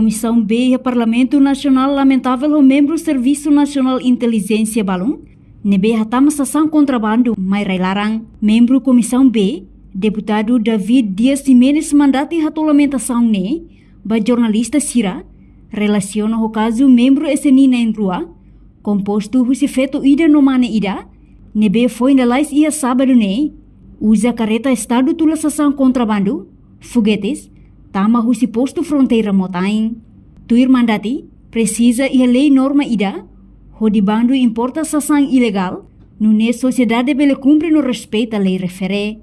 Comissão B e Parlamento Nacional lamentável o membro Serviço Nacional Inteligência Balum, nebe hatama sasang contrabando mai larang. Membro Comissão B, deputado David Dias Jimenez mandati hatolamentação ne, ba jornalista Sira, relaciona o caso membro SNI na rua, composto husi feto ida no mane ida, nebe foi na lais ia sábado ne, usa carreta estado tula sasang contrabando, foguetes, tama husi posto fronteira motain. Tuir mandati, precisa ia lei norma ida, hodibando importa sasang ilegal, nune sociedade bele cumpre no respeito à lei refere.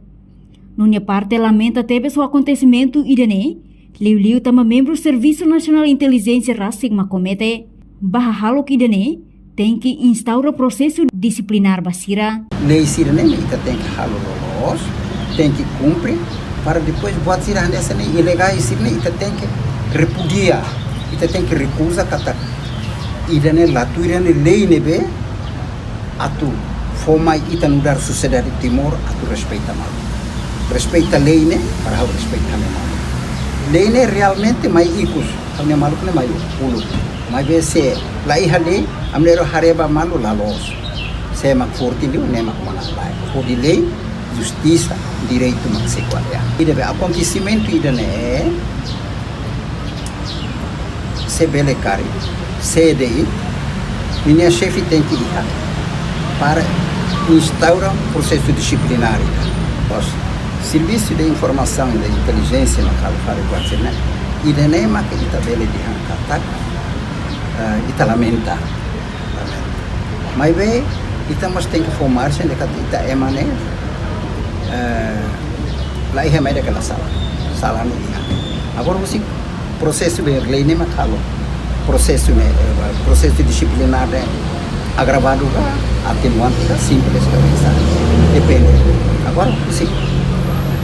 Nune parte lamenta teve o acontecimento idane, liu tama membro Serviço Nacional Inteligência Rasig macomete, bahalok idane, tem que instaurar processo disciplinar basira. Lei sira nem ita tem que halo lolos, tem que cumprir, para depois buat sira nessa nem ilegal sira nem ita tem que repudiar, ita tem que recusa kata idane latu idane lei nebe atu formai ita nudar sociedade Timor atu respeita mal. Respeita lei ne para hau respeita mal. Lei ne realmente mai ikus, kami malu ne mai ulu. Mai bese lai hale amnero hareba malu lalos. Saya mak forti liu ne mak mana lai. Kodi lei justiça, direito mak sequalia. Ida be acontecimento ida ne se bele cari. CDI, minha chefe tem que ir para instaurar um processo disciplinar. Serviço de informação e de inteligência no caso para o Guatemala, e de nema que está bele de hancatak, está lamenta. Mas bem, estamos tem que formar-se de que está emane, lá é remédio aquela sala no dia. Agora você processo de lei nema calo. Processo disciplinar agravado atenuante simples depende. Agora sim,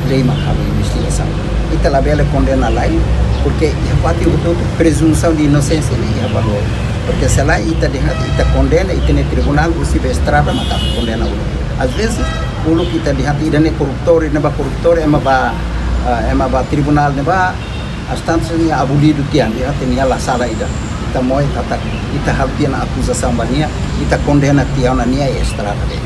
lei macabra investigação. E tá lá bela condena lá porque já pode o presunção de inocência nem valor. Porque se lá ita condena e tem tribunal você vai estrada mas tá condena o. Às vezes o que está de hati dan koruptor ne ba koruptor ema ba tribunal ne ba astansa ni abolido tian dia tem la sala ida. Ita moi kata ita habtian acusação bania ita condena tiana nia estrada de.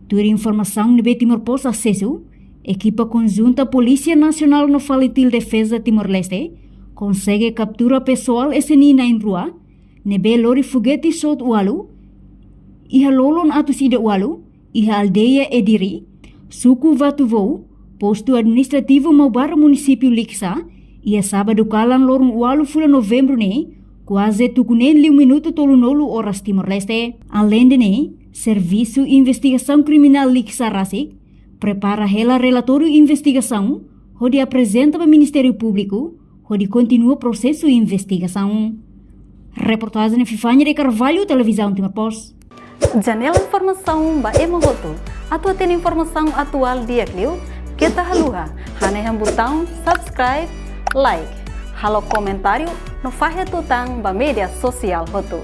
Tur informação no Timor-Poste acesso, equipa conjunta Polícia Nacional no Falitil Defesa Timor-Leste consegue captura pessoal SNI na rua, nebe lori foguete sot ualu, iha lolon atus ida ualu, iha aldeia Ediri, suku Vatuvou, posto administrativo Maubara município Liksa, ia sábado kalan lorong ualu fula novembro ne, quase tukunen 5 minuto tolu nolu horas Timor-Leste. Além de ne, Serviço Investigação Criminal Liksa Rasig prepara hela relatório investigação, onde apresenta para o Ministério Público, onde continua o processo de investigação. Reportagem de Fifanya de Carvalho, Televisão Timor-Poste. Janela informação ba emogoto. Atua tem informação atual dia kliu, kita haluha, haneham botão subscribe, like, halo comentário no fahe tutang ba media sosial hotu.